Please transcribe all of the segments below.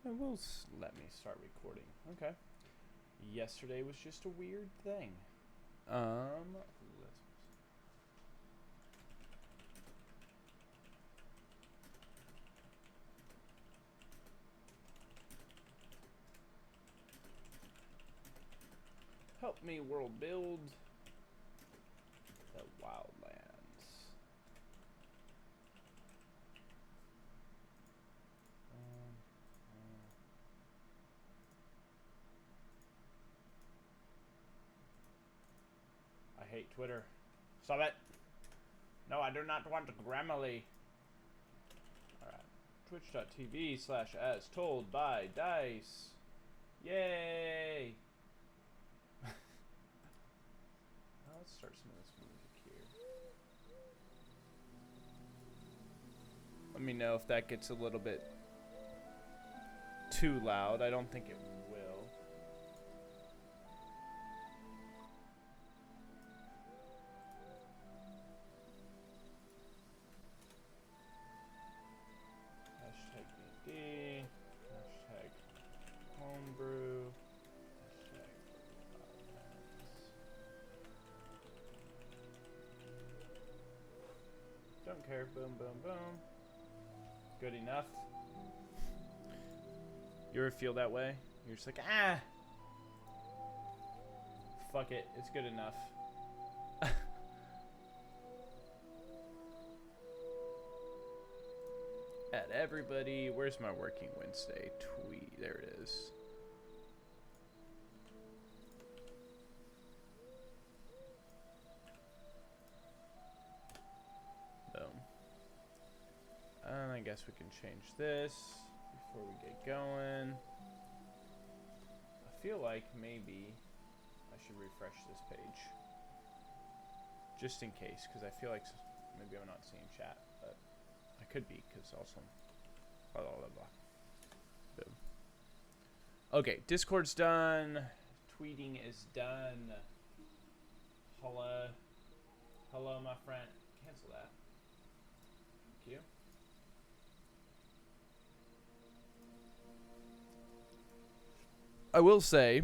It will let me start recording. Okay. Yesterday was just a weird thing. Let's help me world build the Wildlands. I hate Twitter. Stop it. No, I do not want Grammarly. Alright. Twitch.tv/ as told by Dice. Yay! Let's start some of this music here. Let me know if that gets a little bit too loud. I don't think it will. Hashtag BD. Hashtag Homebrew. Hashtag Wildlands. Don't care. Boom, boom, boom. Good enough. You ever feel that way? You're just like, ah! Fuck it. It's good enough. At everybody. Where's my working Wednesday tweet? There it is. Boom. And I guess we can change this before we get going. I feel like maybe I should refresh this page. Just in case, because I feel like maybe I'm not seeing chat, but I could be, because also blah, blah, blah, blah. Boom. Okay, Discord's done. Tweeting is done. Hello. Hello, my friend. Cancel that. Thank you. I will say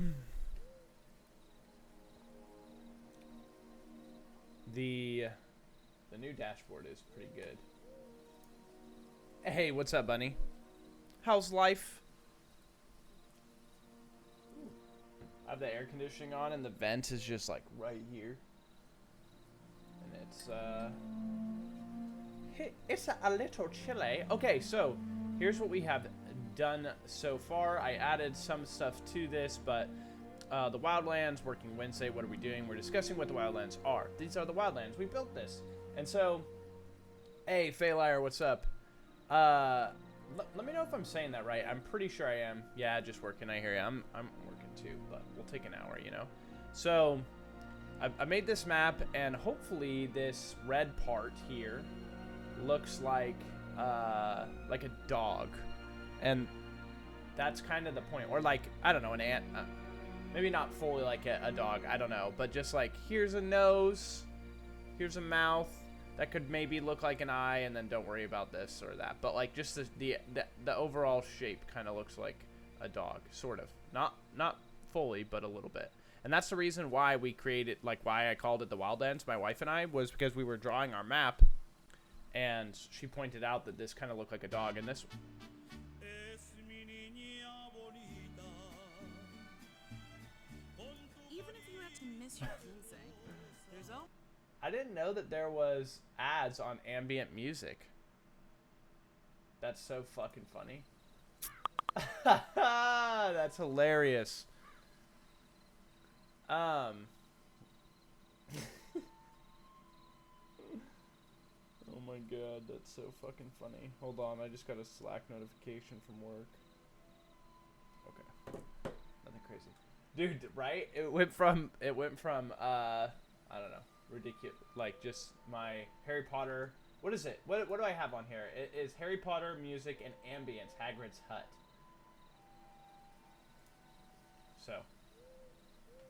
the new dashboard is pretty good. Hey, what's up, Bunny? How's life? I have the air conditioning on and the vent is just like right here. And it's a little chilly. Okay, so here's what we have done so far. I added some stuff to this, but the Wildlands, working Wednesday, what are we doing? We're discussing what the Wildlands are. These are the Wildlands. We built this. And so, hey, Faylire, what's up? Let me know if I'm saying that right. I'm pretty sure I am. Yeah, just working. I hear you. I'm working too, but we'll take an hour, you know? So, I made this map, and hopefully this red part here looks like a dog. And that's kind of the point. Or like, I don't know, an ant. Maybe not fully like a dog. I don't know. But just like, here's a nose. Here's a mouth. That could maybe look like an eye, and then don't worry about this or that. But like, just the overall shape kind of looks like a dog, sort of. Not fully, but a little bit. And that's the reason why we created, like, why I called it the Wildlands, my wife and I, was because we were drawing our map, and she pointed out that this kind of looked like a dog, and this. Even if you had to miss your fiance, there's all. I didn't know that there was ads on ambient music. That's so fucking funny. That's hilarious. Oh my god, that's so fucking funny. Hold on, I just got a Slack notification from work. Okay. Nothing crazy. Dude, right? It went from I don't know, ridiculous, like just my Harry Potter. What is it? What do I have on here? It is Harry Potter music and ambience, Hagrid's hut. So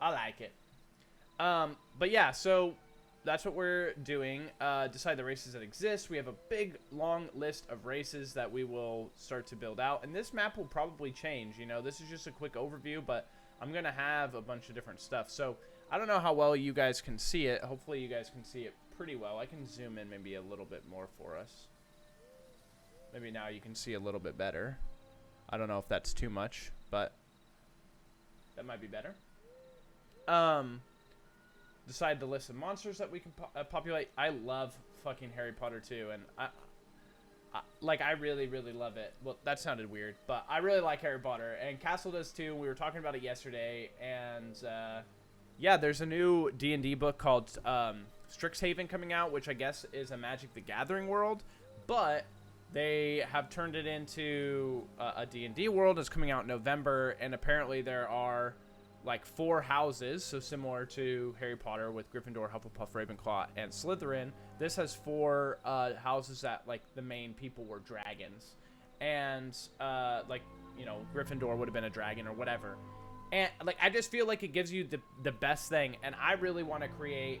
I like it. But yeah, so that's what we're doing. Decide the races that exist. We have a big, long list of races that we will start to build out. And this map will probably change. You know, this is just a quick overview, but I'm going to have a bunch of different stuff. So I don't know how well you guys can see it. Hopefully you guys can see it pretty well. I can zoom in maybe a little bit more for us. Maybe now you can see a little bit better. I don't know if that's too much, but that might be better. Decide the list of monsters that we can populate. I love fucking Harry Potter too, and I really, really love it. Well, that sounded weird, but I really like Harry Potter, and Castle does too. We were talking about it yesterday, and yeah, there's a new D&D book called Strixhaven coming out, which I guess is a Magic the Gathering world, but they have turned it into a D&D world. It's coming out in November, and apparently there are like 4 houses, so similar to Harry Potter with Gryffindor, Hufflepuff, Ravenclaw, and Slytherin. This has 4 houses that like the main people were dragons, and like, you know, Gryffindor would have been a dragon or whatever. And like, I just feel like it gives you the best thing, and I really want to create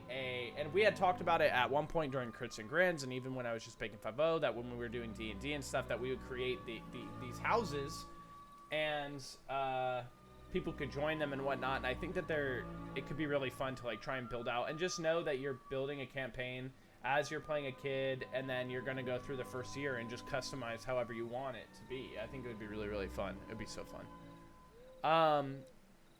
and we had talked about it at one point during Crits and Grins, and even when I was just Bacon 5.0, that when we were doing D&D and stuff, that we would create these houses, and people could join them and whatnot. And I think that it could be really fun to like try and build out, and just know that you're building a campaign as you're playing a kid, and then you're going to go through the first year and just customize however you want it to be. I think it would be really, really fun. It would be so fun.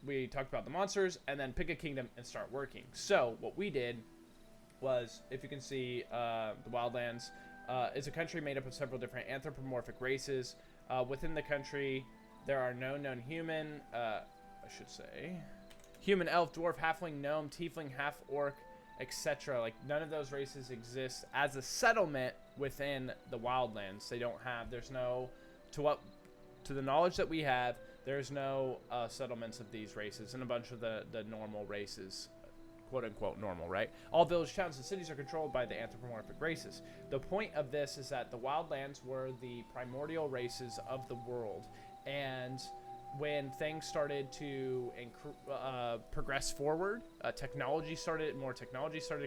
We talked about the monsters, and then pick a kingdom and start working. So what we did was, if you can see, the Wildlands is a country made up of several different anthropomorphic races. Within the country, there are no known human, I should say, human, elf, dwarf, halfling, gnome, tiefling, half-orc, etc. Like, none of those races exist as a settlement within the Wildlands. They don't have, there's no, to the knowledge that we have, there's no settlements of these races and a bunch of the normal races, quote-unquote normal, right? All village, towns, and cities are controlled by the anthropomorphic races. The point of this is that the Wildlands were the primordial races of the world, and when things started to progress forward, more technology started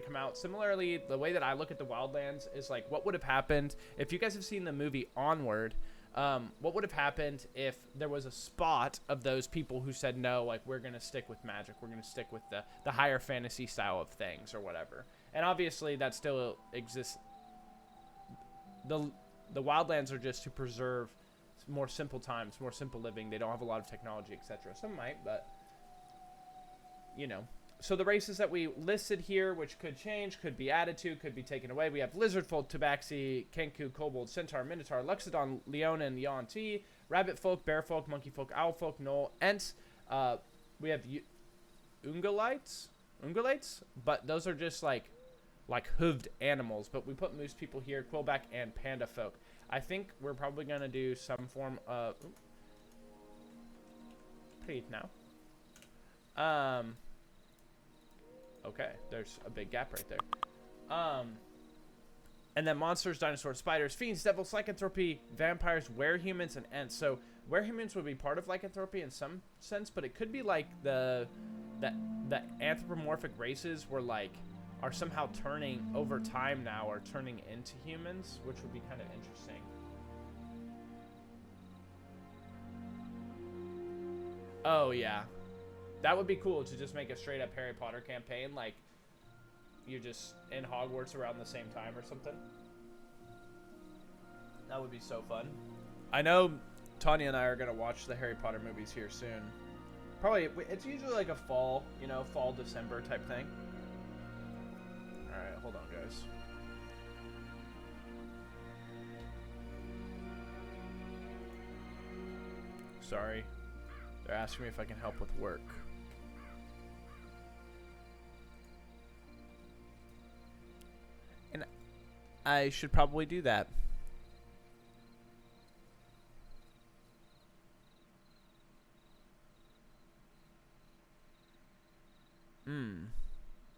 to come out. Similarly, the way that I look at the Wildlands is like, what would have happened if you guys have seen the movie Onward? What would have happened if there was a spot of those people who said, no, like, we're going to stick with magic. We're going to stick with the higher fantasy style of things or whatever. And obviously that still exists. The Wildlands are just to preserve more simple times, more simple living. They don't have a lot of technology, etc. Some might, but, you know. So the races that we listed here, which could change, could be added to, could be taken away. We have Lizardfolk, Tabaxi, Kenku, Kobold, Centaur, Minotaur, Luxodon, Leonin, Yuan-Ti, Rabbitfolk, Bearfolk, Monkeyfolk, Owlfolk, Knoll, Ents. We have Ungolites, but those are just like hooved animals. But we put Moose People here, Quillback, and Panda Folk. I think we're probably going to do some form of... Breathe now. Okay, there's a big gap right there. And then monsters, dinosaurs, spiders, fiends, devils, lycanthropy, vampires, werehumans, and ents. So werehumans would be part of lycanthropy in some sense, but it could be like the anthropomorphic races are somehow turning over time now, or turning into humans, which would be kind of interesting. Oh yeah. That would be cool to just make a straight up Harry Potter campaign, like you're just in Hogwarts around the same time or something. That would be so fun. I know Tanya and I are gonna watch the Harry Potter movies here soon. Probably, it's usually like a fall, fall December type thing. All right, hold on, guys. Sorry, they're asking me if I can help with work. And I should probably do that.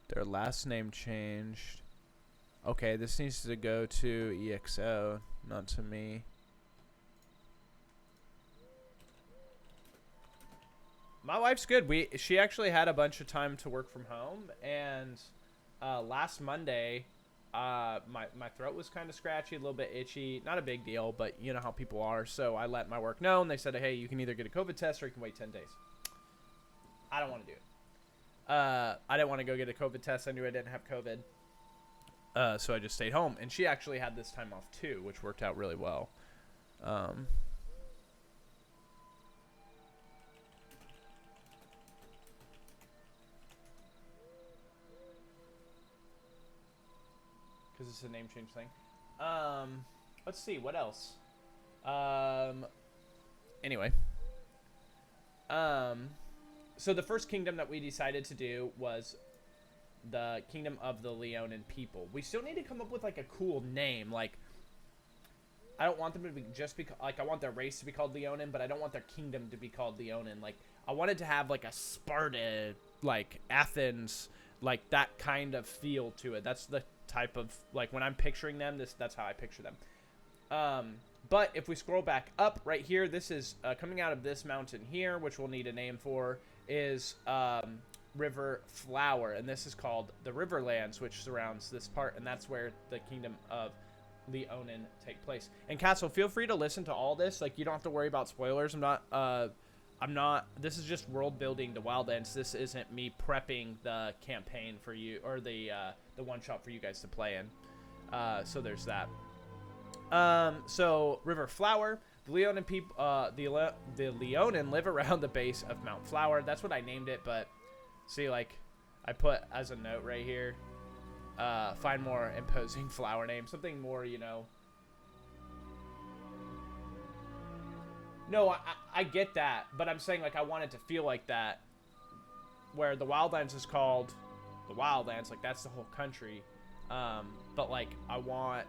Their last name changed. Okay, this needs to go to EXO, not to me. My wife's good. She actually had a bunch of time to work from home, and last Monday, my throat was kind of scratchy, a little bit itchy. Not a big deal, but you know how people are. So I let my work know, and they said, hey, you can either get a COVID test or you can wait 10 days. I don't want to do it. I didn't want to go get a COVID test. I knew I didn't have COVID. So I just stayed home. And she actually had this time off too, which worked out really well. Because it's a name change thing. Let's see, what else? Anyway. So the first kingdom that we decided to do was the Kingdom of the Leonin people. We still need to come up with, like, a cool name. Like, I don't want them to be just be like, I want their race to be called Leonin, but I don't want their kingdom to be called Leonin. Like, I wanted to have, like, a Sparta, like, Athens, like, that kind of feel to it. That's the type of, like, when I'm picturing them, that's how I picture them. But if we scroll back up right here, this is coming out of this mountain here, which we'll need a name for, is River Flower, and this is called the Riverlands, which surrounds this part, and that's where the Kingdom of Leonin take place. And Castle, feel free to listen to all this. Like, you don't have to worry about spoilers. I'm not. This is just world building to Wildlands. This isn't me prepping the campaign for you, or the one shot for you guys to play in. So there's that. So River Flower, the Leonin people, the Leonin live around the base of Mount Flower. That's what I named it. But see, like, I put as a note right here, find more imposing flower name, something more, you know. No, I get that, but I'm saying, like, I want it to feel like that, where the Wildlands is called the Wildlands, like, that's the whole country, but, like, I want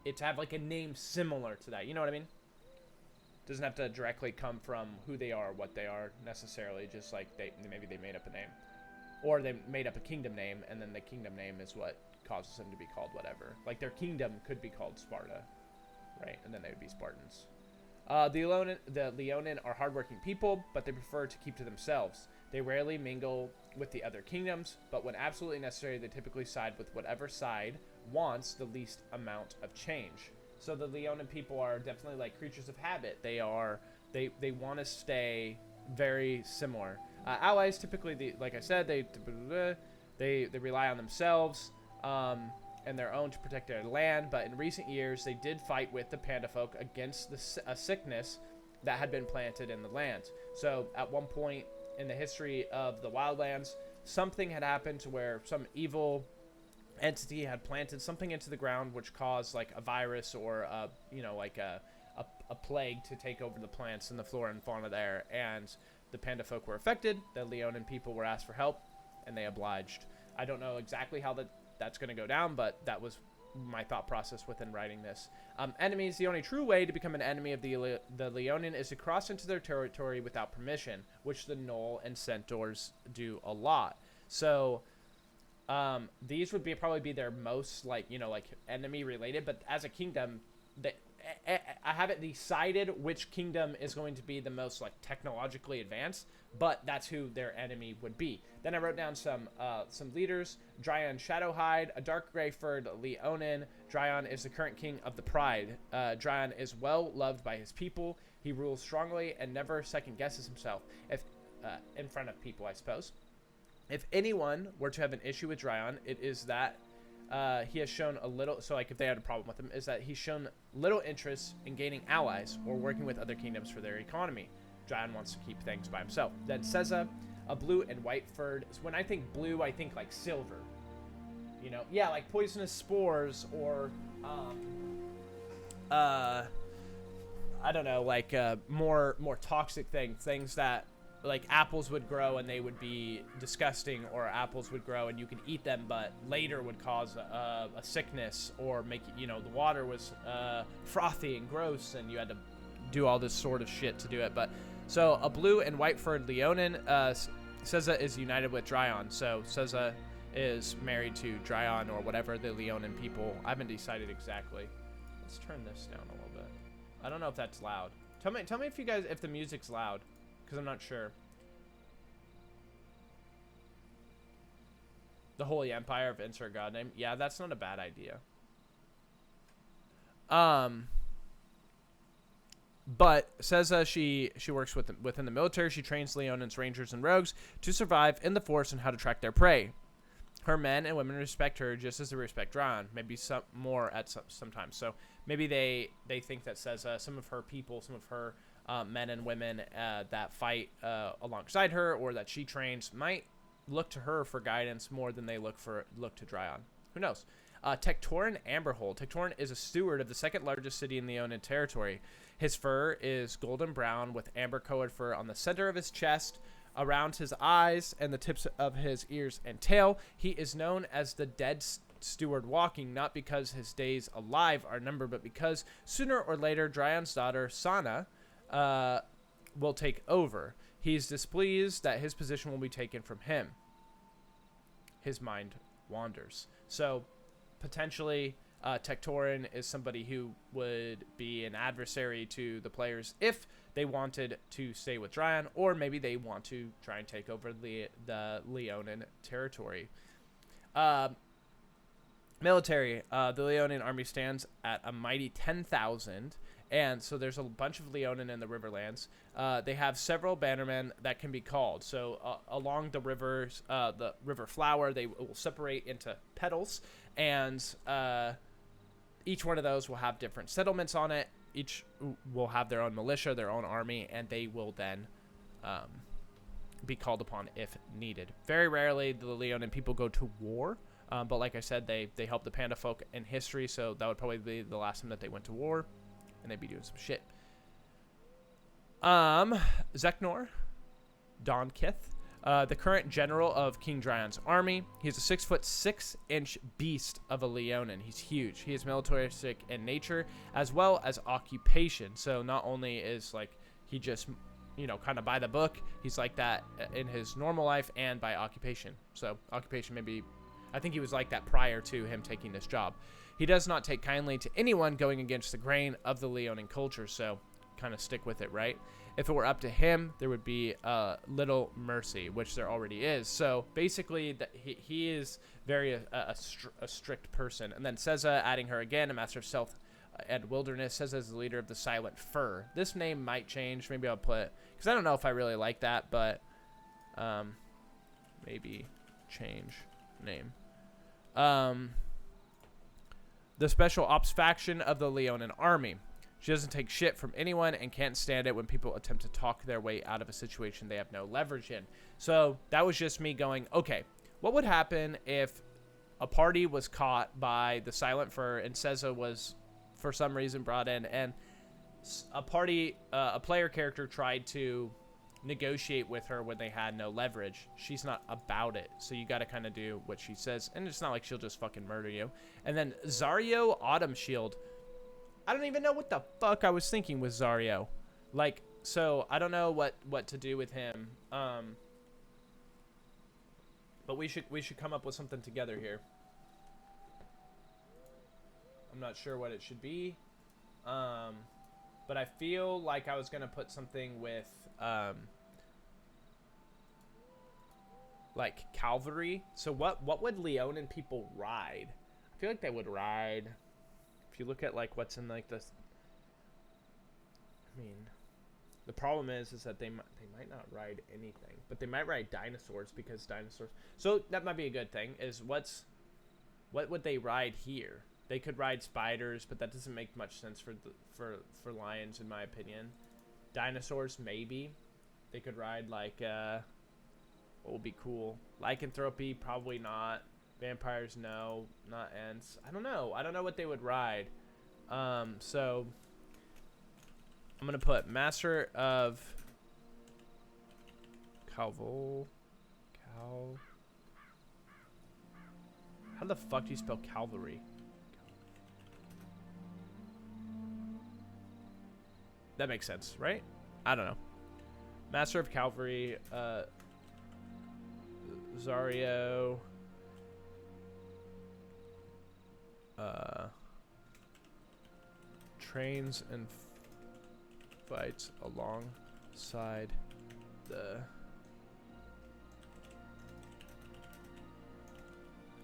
it to have, like, a name similar to that, you know what I mean? Doesn't have to directly come from who they are, what they are, necessarily, just, like, maybe they made up a name, or they made up a kingdom name, and then the kingdom name is what causes them to be called whatever. Like, their kingdom could be called Sparta, right, and then they would be Spartans. The Leonin are hardworking people, but they prefer to keep to themselves. They rarely mingle with the other kingdoms, but when absolutely necessary, they typically side with whatever side wants the least amount of change. So the Leonin people are definitely, like, creatures of habit. They want to stay very similar. Allies typically, like I said, they rely on themselves. And their own to protect their land, but in recent years they did fight with the panda folk against a sickness that had been planted in the land. So at one point in the history of the Wildlands, something had happened to where some evil entity had planted something into the ground which caused, like, a virus or like a plague to take over the plants and the flora and fauna there, and the panda folk were affected. The Leonin people were asked for help, and they obliged. I don't know exactly how that's going to go down, but that was my thought process within writing this. Enemies. The only true way to become an enemy of the Leonin is to cross into their territory without permission, which the Gnoll and Centaurs do a lot. So these would probably be their most, like, you know, like, enemy related, but as a kingdom, I haven't decided which kingdom is going to be the most, like, technologically advanced, but that's who their enemy would be. Then I wrote down some leaders. Dryon Shadowhide, a dark gray-furred Leonin. Dryon is the current king of the Pride. Dryon is well loved by his people. He rules strongly and never second-guesses himself, if in front of people, I suppose. If anyone were to have an issue with Dryon, it is that he has shown a little, so, like, if they had a problem with him, is that he's shown little interest in gaining allies or working with other kingdoms for their economy. Dryon wants to keep things by himself. Then Seza, a blue and white furred. When I think blue, I think, like, silver. You know, yeah, like poisonous spores, or I don't know, like more toxic things that, like, apples would grow and they would be disgusting, or apples would grow and you could eat them, but later would cause a sickness, or make, you know, the water was frothy and gross and you had to do all this sort of shit to do it. But so a blue and white furred Leonin, Seza is united with Dryon. So Seza is married to Dryon, or whatever the Leonin people. I haven't decided exactly. Let's turn this down a little bit. I don't know if that's loud. Tell me if you guys, if the music's loud, because I'm not sure. The Holy Empire of insert god name. Yeah, that's not a bad idea. But says she works within the military. She trains Leonins, rangers, and rogues to survive in the forest and how to track their prey. Her men and women respect her just as they respect Drown. Maybe some more at sometimes. So maybe they think that says some of her people, some of her men and women that fight alongside her or that she trains might look to her for guidance more than they look to Dryon. Who knows? Tectorin Amberhold. Tectorin is a steward of the second largest city in Leonin territory. His fur is golden brown with amber-colored fur on the center of his chest, around his eyes, and the tips of his ears and tail. He is known as the Dead Steward Walking, not because his days alive are numbered, but because sooner or later Dryon's daughter, Sana, will take over. He's displeased that his position will be taken from him. His mind wanders. So, potentially, Tectorin is somebody who would be an adversary to the players if they wanted to stay with Dryon, or maybe they want to try and take over the Leonin territory. Military. The Leonin army stands at a mighty 10,000, and so there's a bunch of Leonin in the Riverlands. They have several bannermen that can be called. So along the rivers, the river flower, they will separate into petals, and each one of those will have different settlements on it. Each will have their own militia, their own army, and they will then be called upon if needed. Very rarely do the Leonin people go to war, but like I said, they help the Panda folk in history, so that would probably be the last time that they went to war, and they'd be doing some shit. Zeknor Donkith, the current general of King Dryon's army. He's a 6'6" beast of a Leonin. He's huge. He is militaristic in nature as well as occupation. So not only is like he just, you know, kind of by the book, he's like that in his normal life and by occupation. So occupation maybe, I think he was like that prior to him taking this job. He does not take kindly to anyone going against the grain of the Leonin culture. So kind of stick with it, right? If it were up to him, there would be little mercy, which there already is. So basically, he is very a strict person. And then Seza, adding her again, a master of stealth and wilderness, Seza is the leader of the Silent Fur. This name might change. Maybe I'll put, because I don't know if I really like that, but maybe change name. The special ops faction of the Leonin army. She doesn't take shit from anyone and can't stand it when people attempt to talk their way out of a situation they have no leverage in. So that was just me going, okay, what would happen if a party was caught by the Silent Fur and Seza was for some reason brought in, and a player character tried to negotiate with her when they had no leverage? She's not about it, so you got to kind of do what she says, and it's not like she'll just fucking murder you. And then Zario Autumn Shield. I don't even know what the fuck I was thinking with Zario. Like, so I don't know what to do with him. But we should come up with something together here. I'm not sure what it should be. But I feel like I was gonna put something with like cavalry. So what would Leonin people ride? I feel like they would ride. If you look at like what's in like this, I mean, the problem is that they might not ride anything, but they might ride dinosaurs, because dinosaurs. So that might be a good thing. Is what would they ride here? They could ride spiders, but that doesn't make much sense for lions, in my opinion. Dinosaurs, maybe. They could ride like what would be cool? Lycanthropy, probably not. Vampires, no. Not Ents. I don't know. I don't know what they would ride. So I'm gonna put Master of How the fuck do you spell cavalry? That makes sense, right? I don't know. Master of Cavalry, Zario, trains and fights alongside the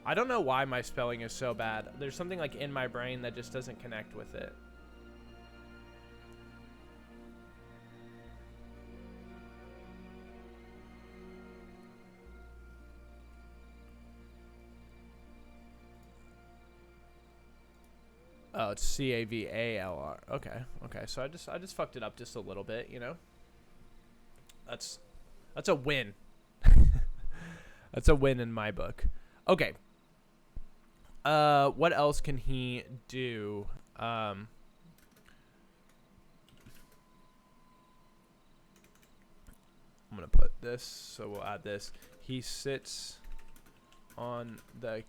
I don't know why my spelling is so bad. There's something like in my brain that just doesn't connect with it. Oh, it's Cavalr. Okay, okay. So I just fucked it up just a little bit, you know. That's a win. That's a win in my book. Okay. What else can he do? I'm gonna put this, so we'll add this. He sits on the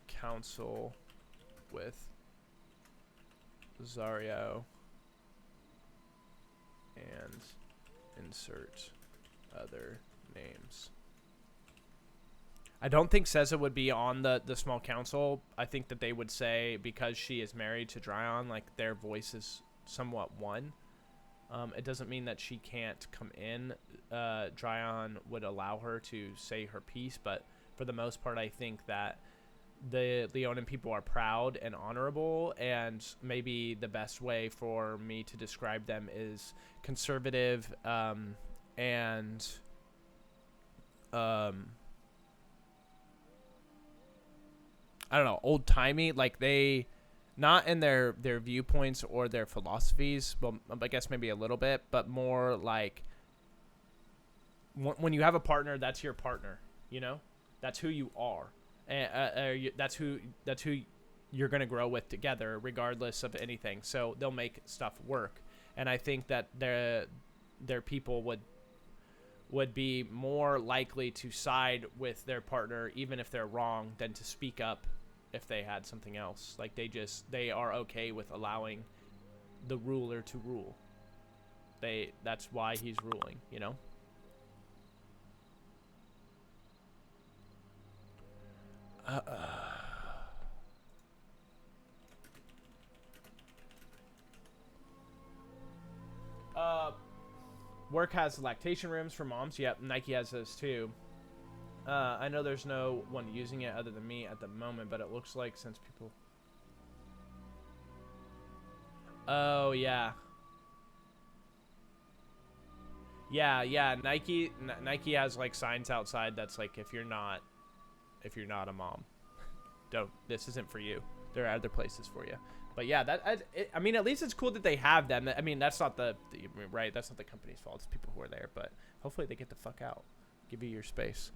council with Zario and insert other names. I don't think Seza would be on the small council. I think that they would say, because she is married to Dryon, like their voice is somewhat one. It doesn't mean that she can't come in. Dryon would allow her to say her piece, but for the most part, I think that the Leonin people are proud and honorable, and maybe the best way for me to describe them is conservative and I don't know, old-timey. Like, they, not in their viewpoints or their philosophies, well, I guess maybe a little bit, but more like when you have a partner, that's your partner, you know? That's who you are. And that's who you're going to grow with together, regardless of anything. So they'll make stuff work. And I think that their people would be more likely to side with their partner, even if they're wrong, than to speak up if they had something else. Like, they are okay with allowing the ruler to rule. That's why he's ruling, you know? Work has lactation rooms for moms. Yep, Nike has those too. I know there's no one using it other than me at the moment, but it looks like since people... Oh, yeah. Yeah, Nike has like signs outside that's like, if you're not a mom, this isn't for you. There are other places for you. But yeah, I mean, at least it's cool that they have them. I mean, that's not right. That's not the company's fault. It's people who are there. But hopefully they get the fuck out. Give you your space.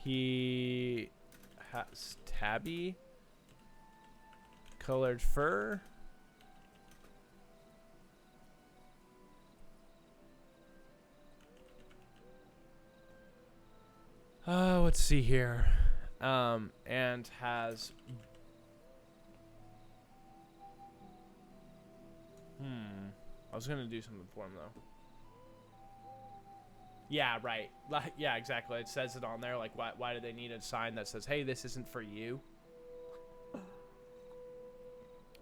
He has tabby colored fur. Let's see here. And has... I was gonna do something for him, though. Yeah, right. Yeah, exactly. It says it on there. Like, why do they need a sign that says, hey, this isn't for you?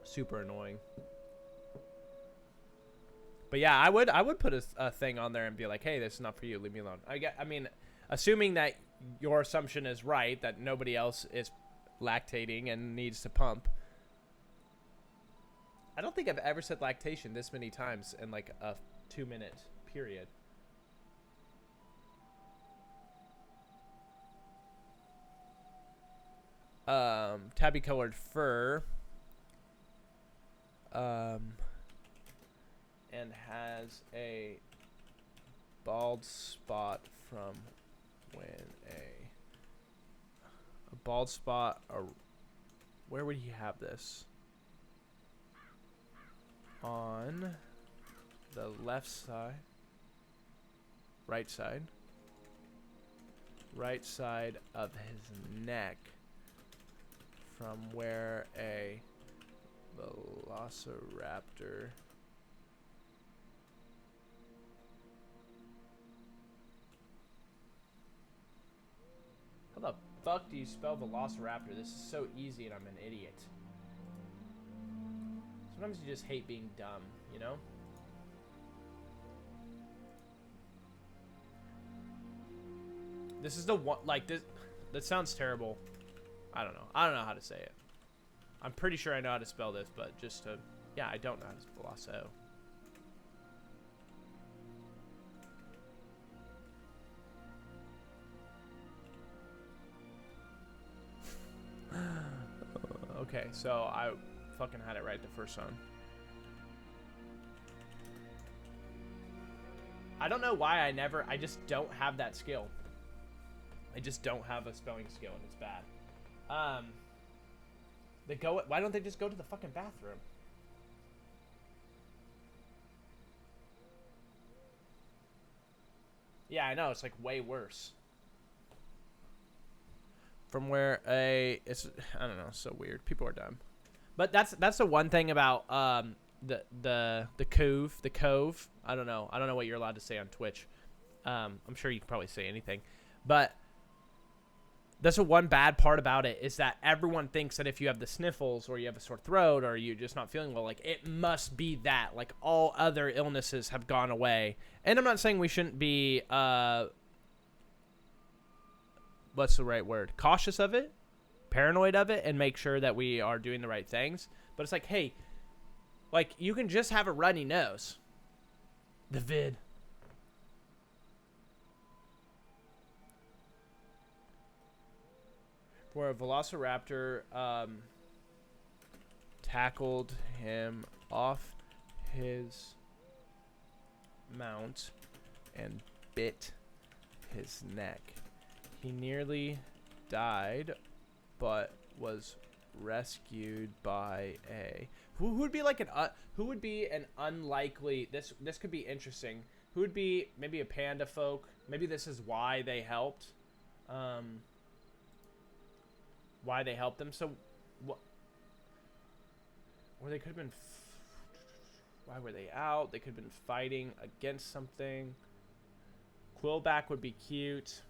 Super annoying. But yeah, I would put a thing on there and be like, hey, this is not for you. Leave me alone. I mean, assuming that your assumption is right, that nobody else is lactating and needs to pump. I don't think I've ever said lactation this many times in like a 2-minute period. Tabby colored fur. And has a bald spot from when a bald spot, or where would he have this? On the left side, right side of his neck, from where a velociraptor How the fuck do you spell velociraptor? This is so easy and I'm an idiot. Sometimes you just hate being dumb, you know? This is the one, like, this, that sounds terrible. I don't know. I don't know how to say it. I'm pretty sure I know how to spell this, but just to, yeah, I don't know how to spell lasso. Okay, so I fucking had it right the first time. I don't know why I just don't have that skill. I just don't have a spelling skill, and it's bad. Why don't they just go to the fucking bathroom? Yeah, I know, it's like way worse. From where it's, I don't know, so weird. People are dumb. But that's the one thing about the cove. I don't know what you're allowed to say on Twitch. I'm sure you can probably say anything, but that's the one bad part about it, is that everyone thinks that if you have the sniffles or you have a sore throat or you're just not feeling well, like, it must be that, like, all other illnesses have gone away. And I'm not saying we shouldn't be what's the right word? Cautious of it, paranoid of it, and make sure that we are doing the right things. But it's like, hey, like, you can just have a runny nose. The vid. Where a velociraptor tackled him off his mount and bit his neck. He nearly died, but was rescued by a who would be like an unlikely, this could be interesting. Who would be maybe a panda folk? Maybe this is why they helped. Why they helped them? So what? Or they could have been. Why were they out? They could have been fighting against something. Quillback would be cute.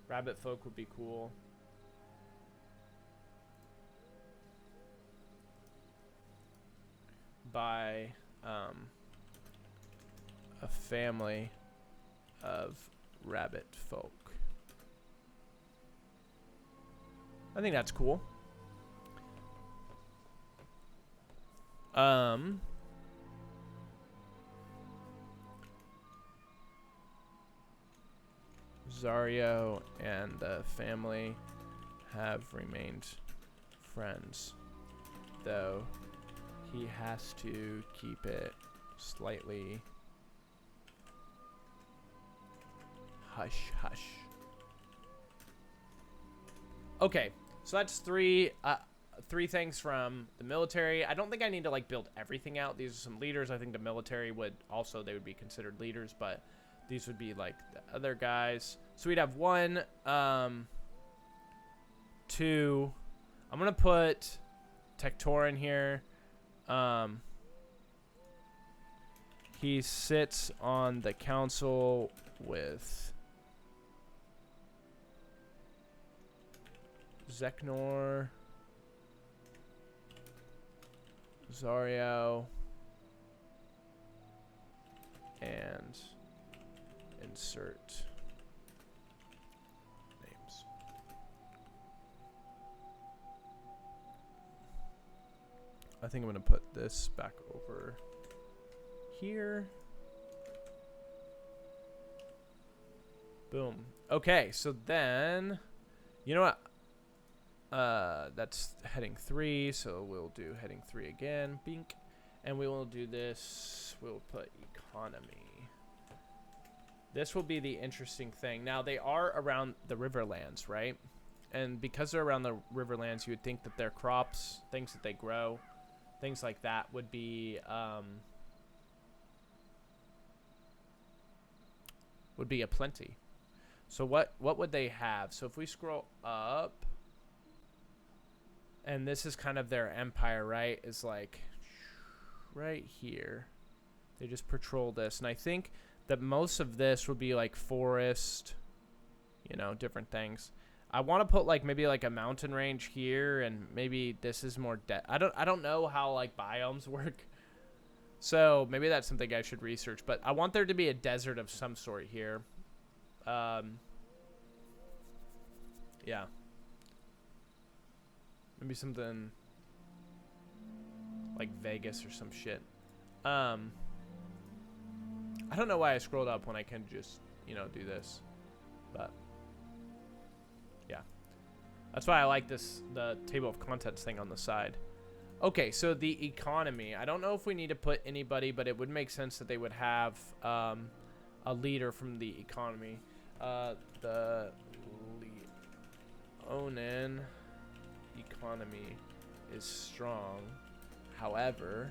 Rabbit folk would be cool. By a family of rabbit folk. I think that's cool. Zario and the family have remained friends, though he has to keep it slightly hush hush. Okay, so that's three things from the military. I don't think I need to like build everything out. These are some leaders. I think the military would also, they would be considered leaders, but these would be like the other guys. So we'd have 1, 2. I'm gonna put Tector in here. He sits on the council with Zeknor, Zario, and insert names. I think I'm going to put this back over here. Boom. Okay, so then, you know what? That's heading 3, so we'll do heading 3 again. Bink. And we will do this. We'll put economy. This will be the interesting thing. Now, they are around the Riverlands, right? And because they're around the Riverlands, you would think that their crops, things that they grow, things like that would be a plenty. So what would they have? So if we scroll up, and this is kind of their empire, right? Is like right here. They just patrol this, and I think that most of this would be like forest, you know, different things. I want to put like maybe like a mountain range here, and maybe this is more I don't know how like biomes work. So maybe that's something I should research, but I want there to be a desert of some sort here. Yeah. Maybe something like Vegas or some shit. I don't know why I scrolled up when I can just, you know, do this. But yeah. That's why I like the table of contents thing on the side. Okay, so the economy. I don't know if we need to put anybody, but it would make sense that they would have a leader from the economy. The Leonin economy is strong. However,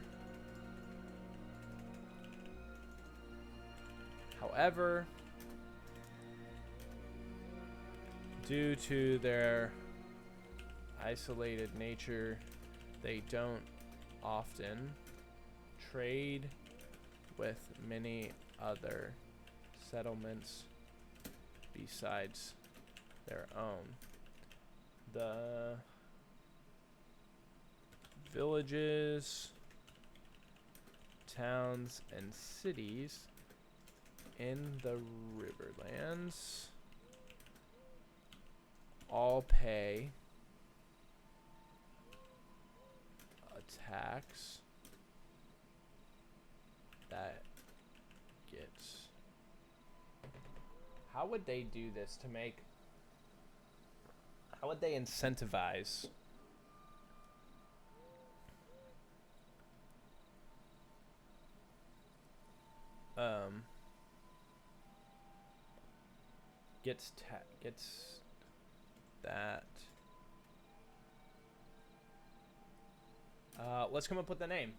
due to their isolated nature, they don't often trade with many other settlements besides their own. The villages, towns, and cities in the Riverlands all pay a tax that gets... How would they do this to make... How would they incentivize... gets that. Let's come up with a name.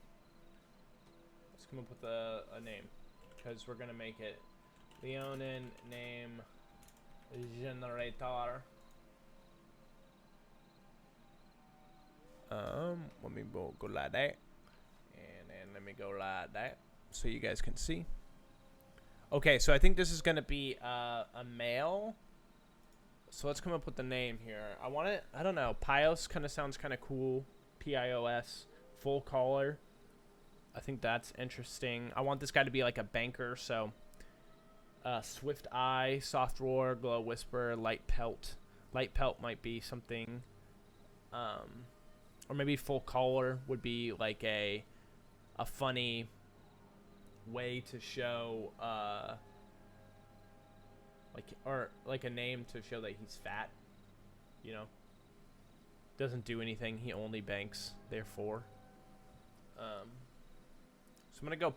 Let's come up with a name, because we're gonna make it Leonin name generator. Let me go like that, and then let me go like that, so you guys can see. Okay, so I think this is gonna be a male. So let's come up with the name here. I want it. I don't know. Pios kind of sounds kind of cool. Pios, full collar. I think that's interesting. I want this guy to be like a banker. So, Swift Eye, Soft Roar, Glow Whisper, Light Pelt. Light Pelt might be something. Or maybe full collar would be like a funny way to show like a name to show that he's fat, you know, doesn't do anything, he only banks, therefore. So I'm gonna go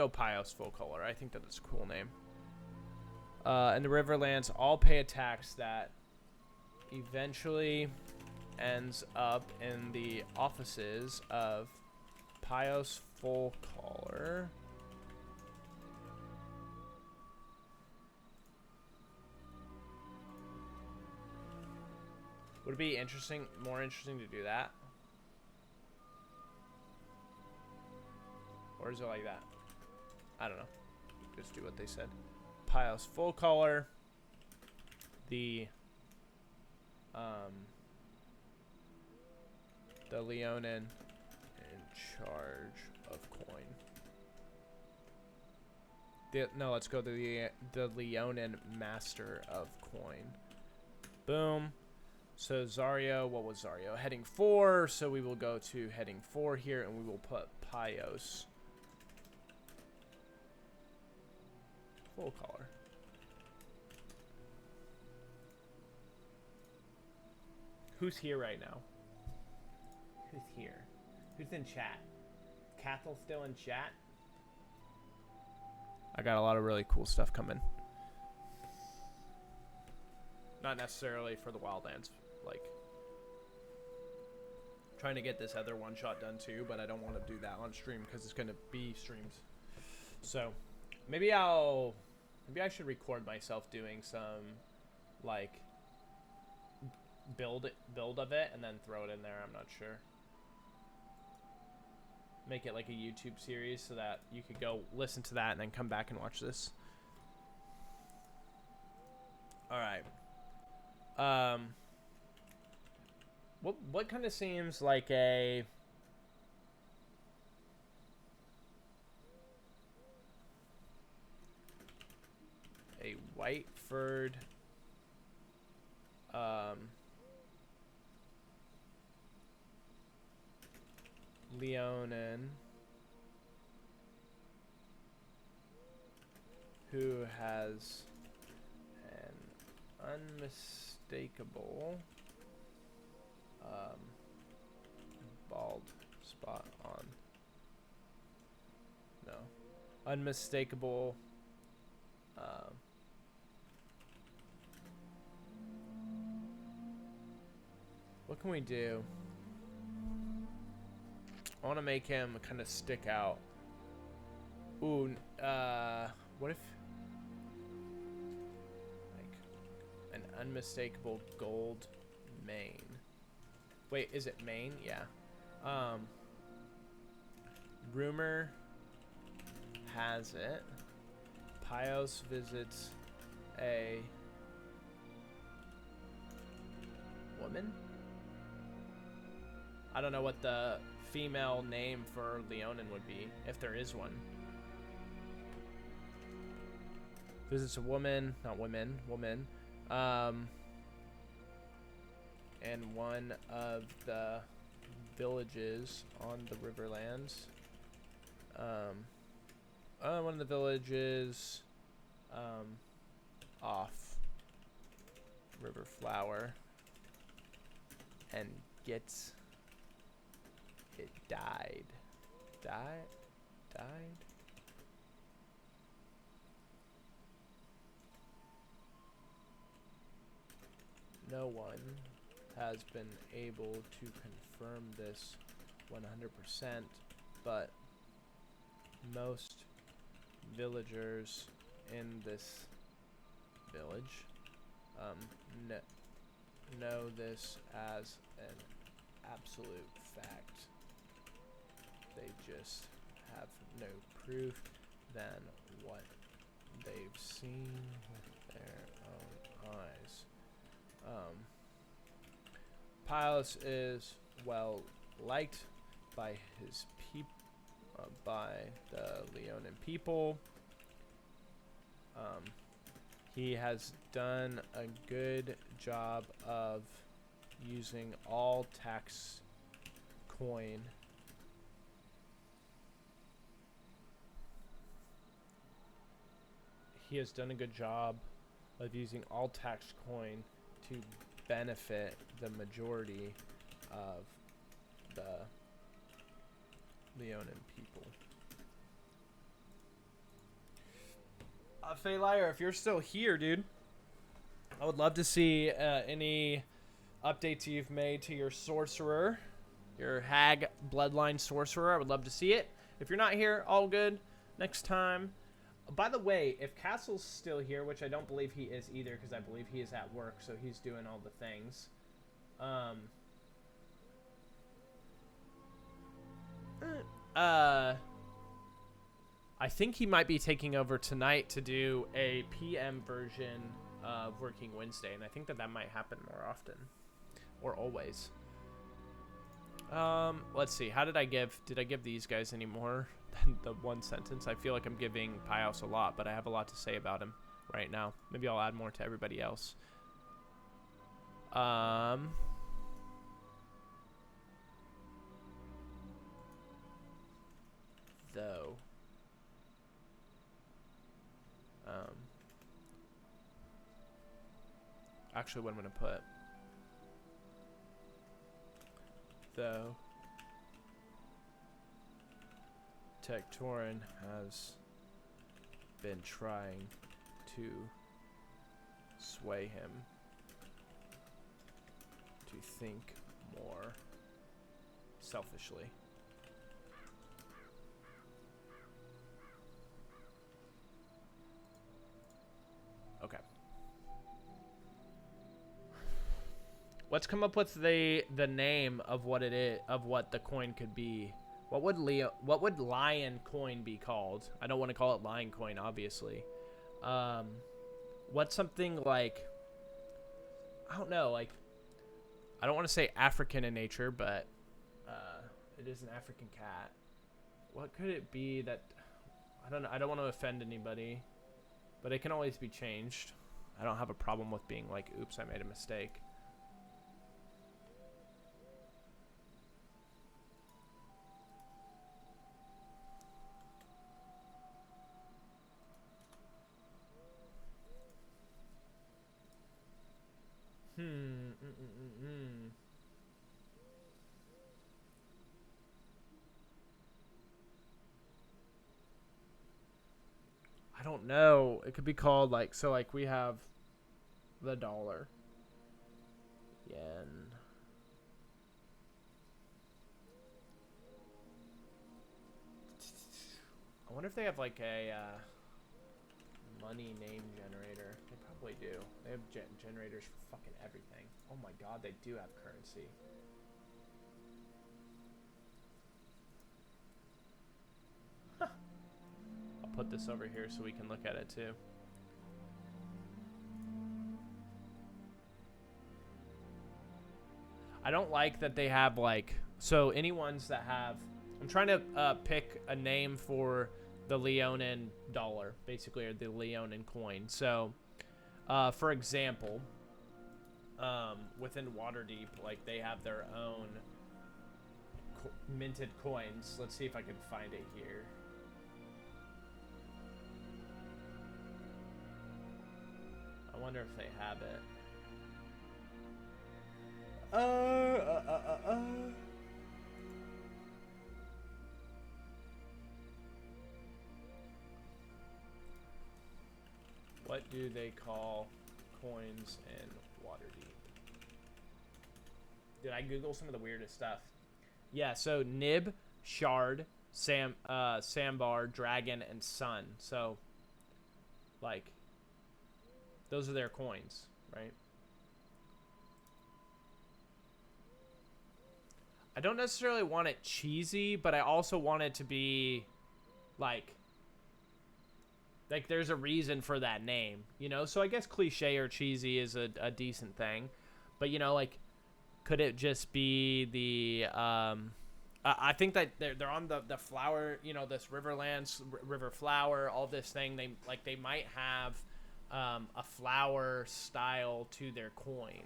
Pios full color. I think that is a cool name. And the Riverlands all pay a tax that eventually ends up in the offices of Pios full collar. Would it be more interesting to do that? Or is it like that? I don't know. Just do what they said. Pios full color. The Leonin in charge of coin. Let's go to the Leonin master of coin. Boom. So Zario, what was Zario? Heading 4, so we will go to heading 4 here, and we will put Pios full color. Who's here right now? Who's here? Who's in chat? Cathal still in chat? I got a lot of really cool stuff coming. Not necessarily for the Wildlands, like trying to get this other one shot done too, but I don't want to do that on stream because it's going to be streamed. So maybe I should record myself doing some like build of it and then throw it in there. I'm not sure. Make it like a YouTube series so that you could go listen to that and then come back and watch this. All right. What kind of seems like a white furred Leonin who has an unmistakable bald spot on. No. Unmistakable what can we do? I want to make him kind of stick out. Ooh, what if like an unmistakable gold mane? Wait, is it mane? Yeah. Rumor has it Pios visits a woman? I don't know what the female name for Leonin would be, if there is one. Visits a woman, not women, woman. And one of the villages on the Riverlands. One of the villages off River Flower, and gets it died. No one has been able to confirm this 100%, but most villagers in this village know this as an absolute fact. They just have no proof than what they've seen with their own eyes. Pilos is well liked by his by the Leonin people. He has done a good job of using all tax coin to benefit the majority of the Leonin people. Phaelier, if you're still here, dude, I would love to see any updates you've made to your sorcerer, your hag bloodline sorcerer. I would love to see it. If you're not here, all good. Next time. By the way, if Castle's still here, which I don't believe he is either, because I believe he is at work, so he's doing all the things. I think he might be taking over tonight to do a PM version of Working Wednesday, and I think that might happen more often, or always. Let's see. How did I give these guys any more than the one sentence? I feel like I'm giving Pios a lot, but I have a lot to say about him right now. Maybe I'll add more to everybody else. Though. Actually, what I'm going to put. Though Tectorin has been trying to sway him to think more selfishly. Okay. Let's come up with the name of what it is, of what the coin could be. What would lion coin be called? I don't want to call it lion coin, obviously. What's something like, I don't know, like I don't want to say African in nature, but it is an African cat. What could it be that... I don't know. I don't want to offend anybody, but it can always be changed. I don't have a problem with being like, oops, I made a mistake. I don't know. It could be called like, so like we have the dollar. Yen. I wonder if they have like a money name generator. They probably do. They have generators for fucking everything. Oh my god, they do have currency. Huh. I'll put this over here so we can look at it too. I don't like that they have like, so any ones that have, I'm trying to pick a name for the Leonin dollar, basically, or the Leonin coin. So, for example, within Waterdeep, like they have their own minted coins. Let's see if I can find it here. I wonder if they have it. What do they call coins in Waterdeep? Did I Google some of the weirdest stuff? Yeah, so Nib, Shard, Sambar, Dragon, and Sun. So, like, those are their coins, right? I don't necessarily want it cheesy, but I also want it to be, like there's a reason for that name, you know? So I guess cliche or cheesy is a decent thing. But, you know, like, could it just be the, I think that they're on the flower, you know, this Riverlands, River Flower, all this thing. They might have a flower style to their coin.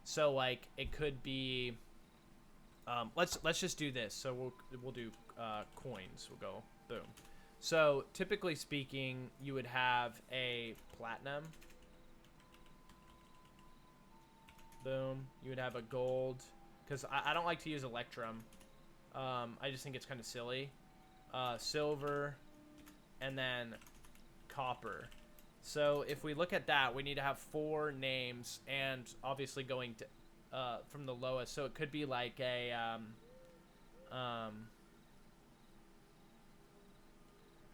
So, like, it could be, let's just do this. So we'll do coins. We'll go, boom. So, typically speaking, you would have a platinum. Boom. You would have a gold. Because I don't like to use electrum. I just think it's kind of silly. Silver. And then copper. So, if we look at that, we need to have 4 names. And obviously going to from the lowest. So, it could be like a...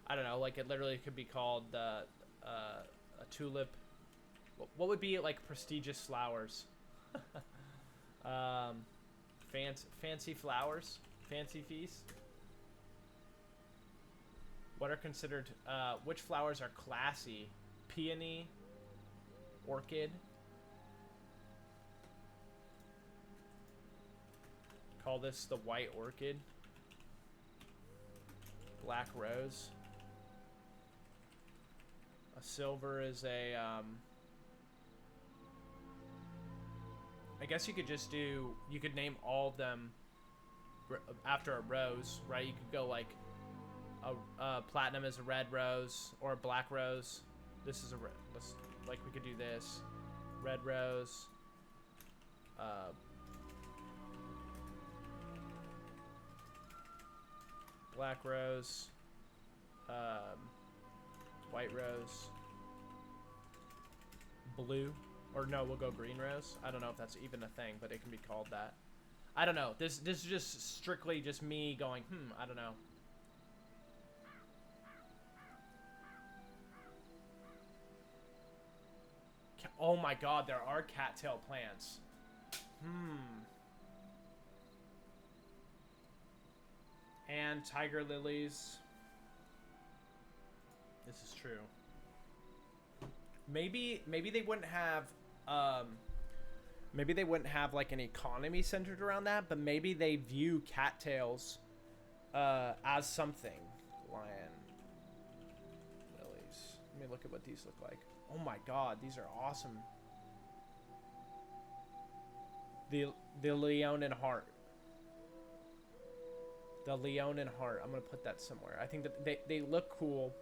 I don't know, like it literally could be called a tulip. What would be like prestigious flowers? Fancy flowers? Fancy feast? What are considered, which flowers are classy? Peony? Orchid? Call this the white orchid. Black rose. A silver is a, I guess you could just do, you could name all of them after a rose, right? You could go like, a platinum is a red rose, or a black rose. This is a red, like we could do this. Red rose. Black rose. White rose. Blue. Or no, we'll go green rose. I don't know if that's even a thing, but it can be called that. I don't know. This is just strictly just me going, I don't know. Oh my god, there are cattail plants. And tiger lilies. This is true. Maybe they wouldn't have Maybe they wouldn't have like an economy centered around that, but maybe they view cattails as something. Lion lilies. Let me look at what these look like. Oh my god, these are awesome. The Leonin heart. The Leonin heart. I'm gonna put that somewhere. I think that they look cool.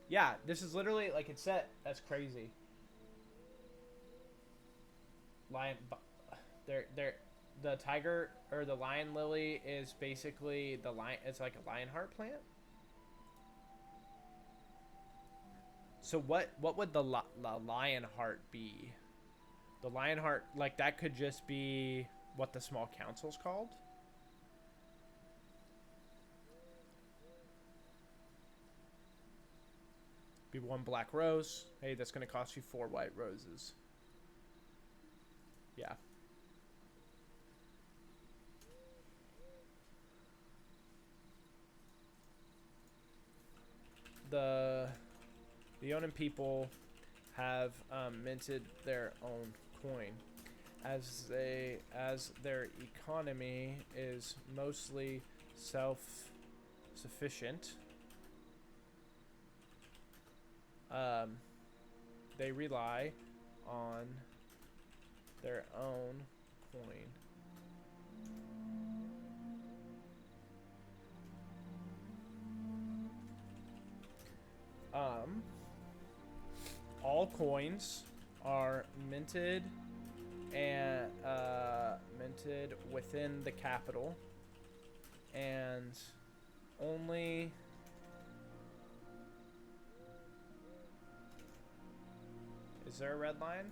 Yeah, this is literally like it's set. That's crazy. Lion. They're the tiger or the lion lily is basically the lion. It's like a lion heart plant. So what would the lion heart be? The lion heart, like that could just be what the small council's called. Be 1 black rose. Hey, that's gonna cost you 4 white roses. Yeah. The Leonin people have minted their own coin, as their economy is mostly self-sufficient. They rely on their own coin. All coins are minted and minted within the capital, and only is there a red line?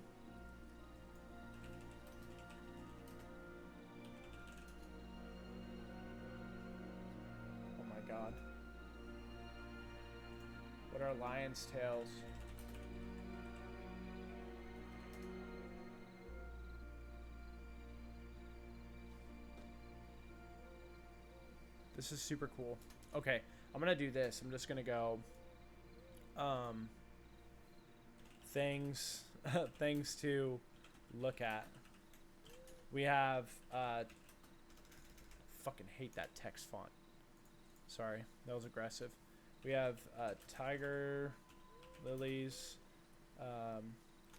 Oh my god. What are lion's tails? This is super cool. Okay, I'm gonna do this. I'm just gonna go things things to look at. We have fucking hate that text font. Sorry, that was aggressive. We have tiger lilies,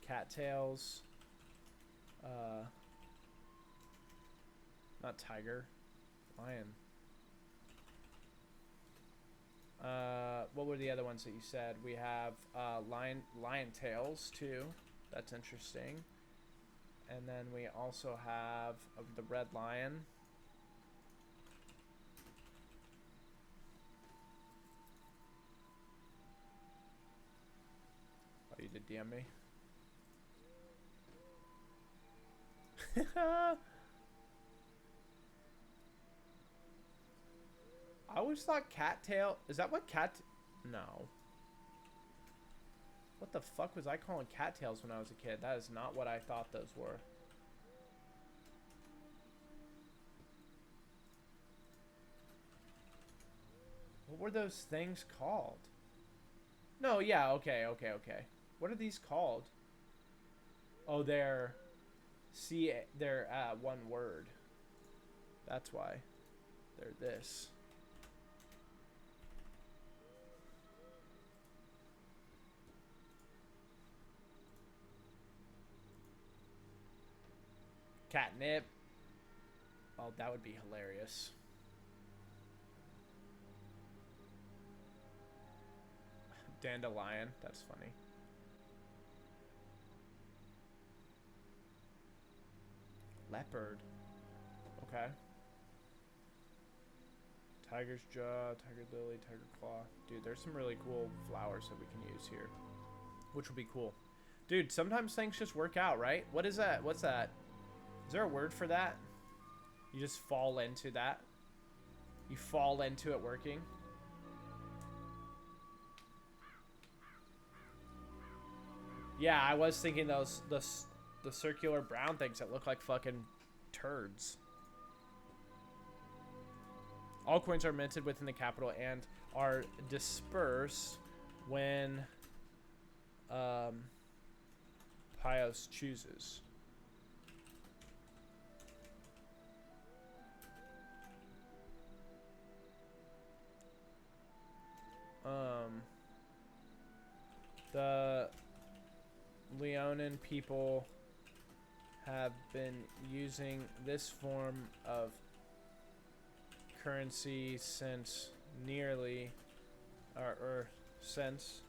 cattails, not tiger, lion. What were the other ones that you said? We have lion tails too. That's interesting. And then we also have the red lion. Oh, you did DM me? I always thought cattail... Is that what cat... No. What the fuck was I calling cattails when I was a kid? That is not what I thought those were. What were those things called? No, yeah, okay. What are these called? Oh, they're... See, they're one word. That's why. They're this. Catnip. Oh, that would be hilarious. Dandelion. That's funny. Leopard. Okay. Tiger's jaw, tiger lily, tiger claw. Dude, there's some really cool flowers that we can use here, which would be cool. Dude, sometimes things just work out, right? What is that? What's that? Is there a word for that? You just fall into that? You fall into it working? Yeah, I was thinking those the circular brown things that look like fucking turds. All coins are minted within the capital and are dispersed when Pios chooses. The Leonin people have been using this form of currency since since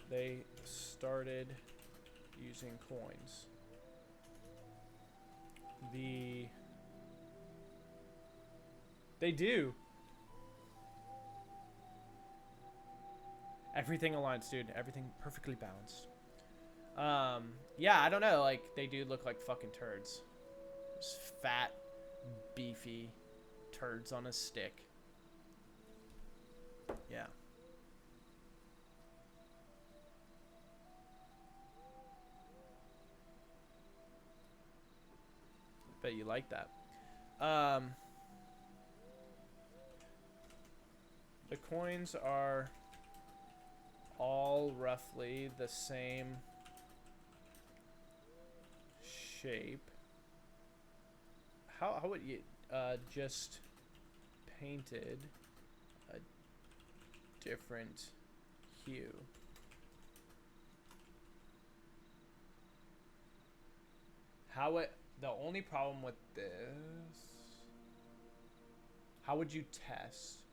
they started using coins. They do. Everything aligns, dude. Everything perfectly balanced. Yeah, I don't know. Like, they do look like fucking turds. Just fat, beefy turds on a stick. Yeah. Bet you like that. The coins are all roughly the same shape. How would you just painted a different hue? The only problem with this, how would you test?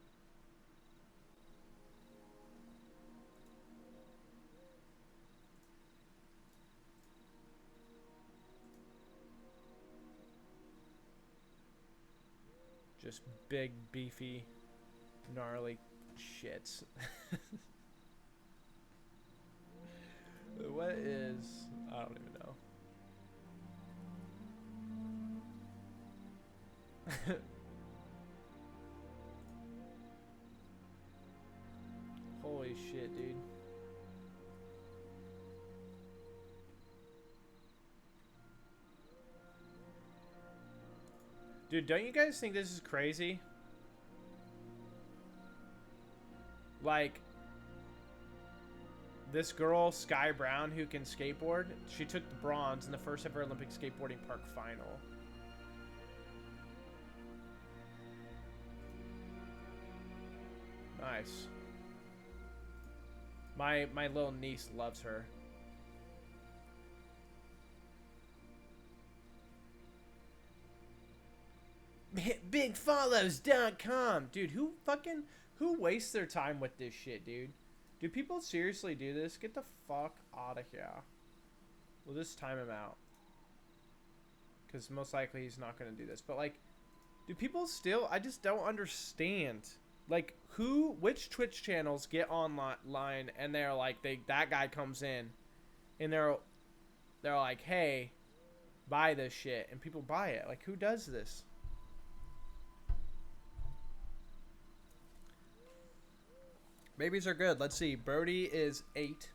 Just big, beefy, gnarly shits. What is... I don't even know. Holy shit, dude. Dude, don't you guys think this is crazy? Like, this girl, Sky Brown, who can skateboard, she took the bronze in the first ever Olympic skateboarding park final. Nice. My little niece loves her. BigFollows.com. Dude, who wastes their time with this shit, dude? Do people seriously do this? Get the fuck out of here. We'll just time him out. Because most likely he's not going to do this. But, like, do people still... I just don't understand. Like, which Twitch channels get online and they're like, that guy comes in and they're like, hey, buy this shit. And people buy it. Like, who does this? Babies are good. Let's see. Brody is 8,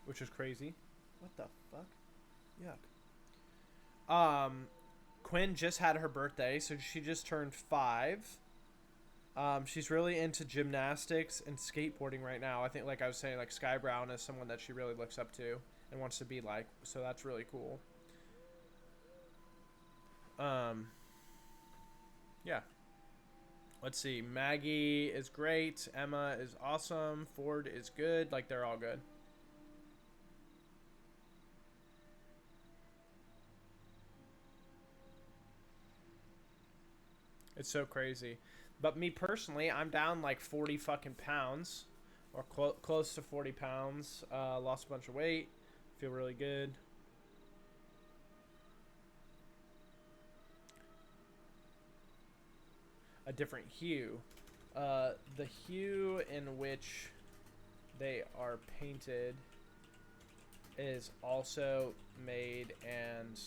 which is crazy. What the fuck? Yuck. Quinn just had her birthday, so she just turned 5. She's really into gymnastics and skateboarding right now. I think, like I was saying, like Sky Brown is someone that she really looks up to and wants to be like. So that's really cool. Yeah. Let's see. Maggie is great. Emma is awesome. Ford is good. Like, they're all good. It's so crazy. But me personally, I'm down like 40 fucking pounds. Or close to 40 pounds. Lost a bunch of weight. Feel really good. A different hue. The hue in which they are painted is also made and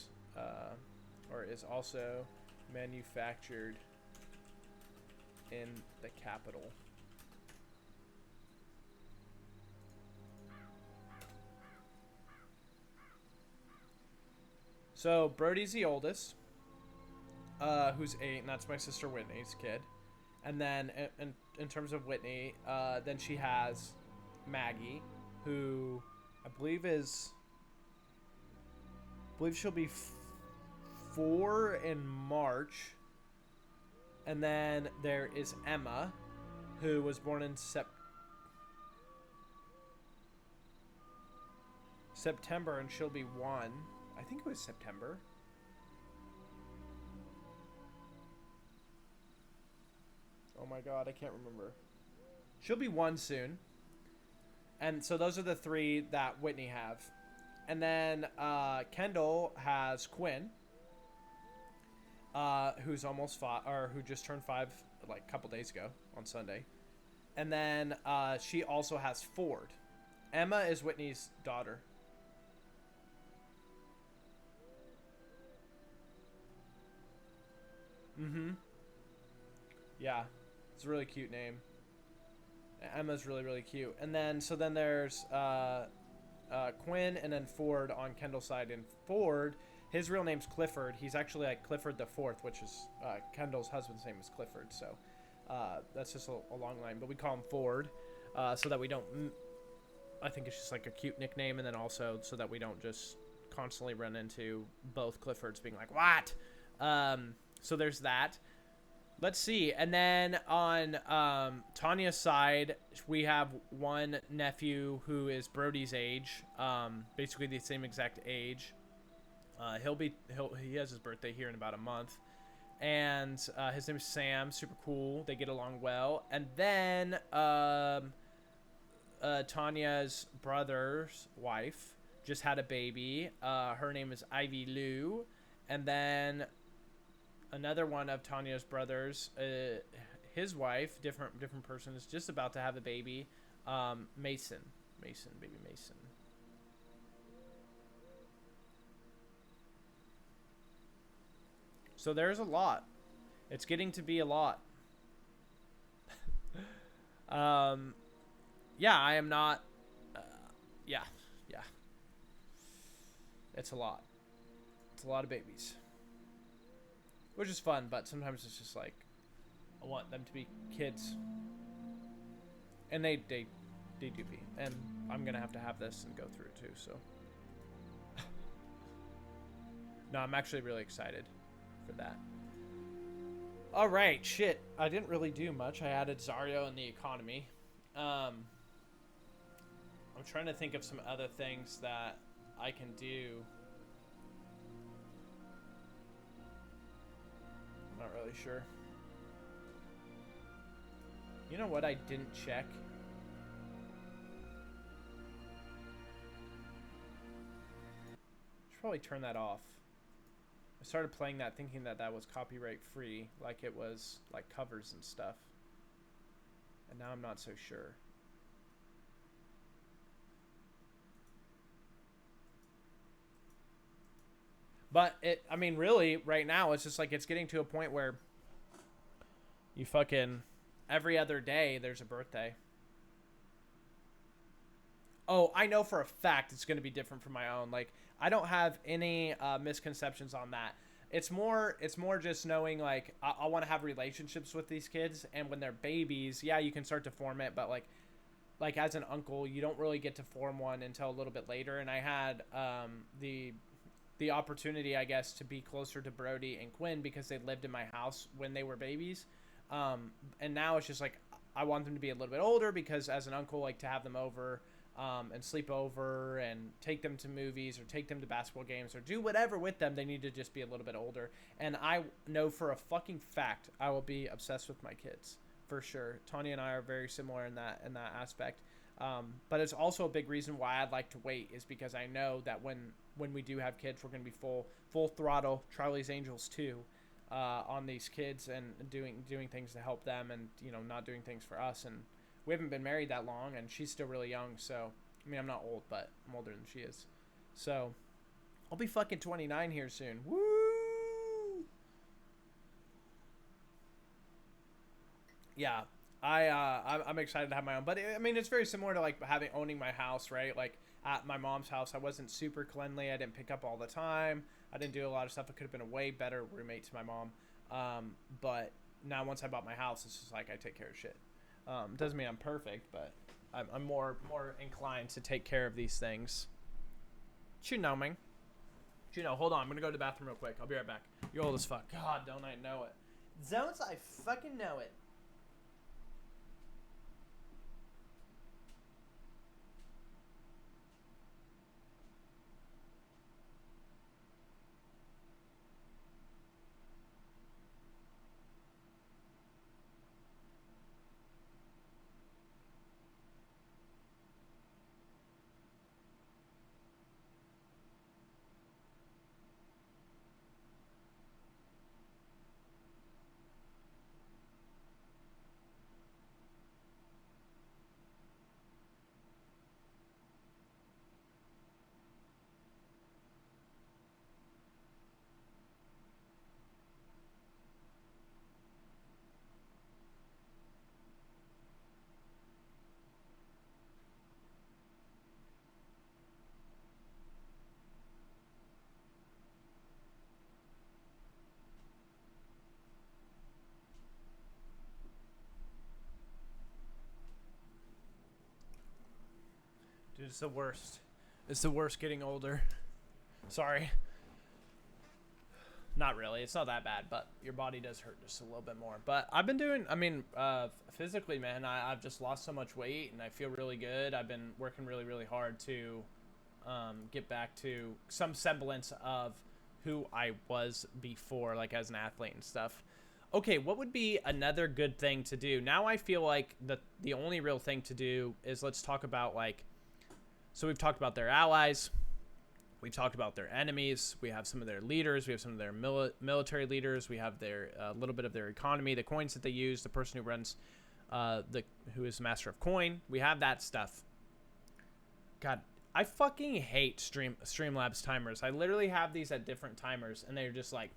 or is also manufactured in the capital. So Brody's the oldest, who's 8, and that's my sister Whitney's kid. And then in terms of Whitney, then she has Maggie, who I believe she'll be 4 in March. And then there is Emma, who was born in September, and she'll be 1. I think it was September. Oh my god, I can't remember. She'll be 1 soon. And so those are the 3 that Whitney have. And then Kendall has Quinn, who's almost 5, or who just turned 5 like a couple days ago on Sunday. And then she also has Ford. Emma is Whitney's daughter. Mm-hmm. Yeah. It's a really cute name. Emma's really, really cute. And then, so then there's Quinn and then Ford on Kendall's side. And Ford, his real name's Clifford. He's actually like Clifford the Fourth, which is Kendall's husband's name is Clifford. So that's just a long line. But we call him Ford so that we don't... I think it's just like a cute nickname. And then also so that we don't just constantly run into both Cliffords being like, what? So there's that. Let's see. And then on Tanya's side, we have one nephew who is Brody's age, basically the same exact age. He has his birthday here in about a month. And his name is Sam, super cool. They get along well. And then Tanya's brother's wife just had a baby. Her name is Ivy Lou. And then another one of Tanya's brothers, his wife, different person, is just about to have a baby. Mason, baby Mason. So there's a lot. It's getting to be a lot. Yeah, I am not. Yeah. It's a lot. It's a lot of babies. Which is fun, but sometimes it's just like, I want them to be kids. And they do be. And I'm going to have this and go through it too, so. No, I'm actually really excited for that. All right, shit. I didn't really do much. I added Zario in the economy. I'm trying to think of some other things that I can do. I'm not really sure. You know what I didn't check? Should probably turn that off. I started playing that thinking that was copyright free, like it was like covers and stuff. And now I'm not so sure. But I mean, really, right now, it's just like it's getting to a point where you fucking, every other day, there's a birthday. Oh, I know for a fact it's going to be different from my own. Like, I don't have any misconceptions on that. It's more just knowing, like, I want to have relationships with these kids. And when they're babies, yeah, you can start to form it. But, like as an uncle, you don't really get to form one until a little bit later. And I had the opportunity, I guess, to be closer to Brody and Quinn because they lived in my house when they were babies. And now it's just like, I want them to be a little bit older because as an uncle, like to have them over and sleep over and take them to movies or take them to basketball games or do whatever with them, they need to just be a little bit older. And I know for a fucking fact I will be obsessed with my kids for sure. Tanya and I are very similar in that aspect. But it's also a big reason why I'd like to wait is because I know that when we do have kids, we're going to be full throttle Charlie's Angels too on these kids and doing things to help them and, you know, not doing things for us. And we haven't been married that long and she's still really young. So, I mean, I'm not old, but I'm older than she is. So I'll be fucking 29 here soon. Woo! Yeah. I'm excited to have my own, but I mean, it's very similar to like owning my house, right? Like at my mom's house, I wasn't super cleanly. I didn't pick up all the time. I didn't do a lot of stuff. I could have been a way better roommate to my mom. But now once I bought my house, it's just like, I take care of shit. Doesn't mean I'm perfect, but I'm more inclined to take care of these things. You know me. You know, hold on. I'm going to go to the bathroom real quick. I'll be right back. You're old as fuck. God, don't I know it. Don't I fucking know it. It's the worst. It's the worst getting older. Sorry. Not really. It's not that bad, but your body does hurt just a little bit more. But I've been doing, physically, man, I've just lost so much weight and I feel really good. I've been working really, really hard to get back to some semblance of who I was before, like as an athlete and stuff. Okay, what would be another good thing to do? Now I feel like the only real thing to do is let's talk about so we've talked about their allies. We've talked about their enemies. We have some of their leaders. We have some of their military leaders. We have their little bit of their economy, the coins that they use, the person who runs, who is master of coin. We have that stuff. God, I fucking hate Streamlabs timers. I literally have these at different timers, and they're just like.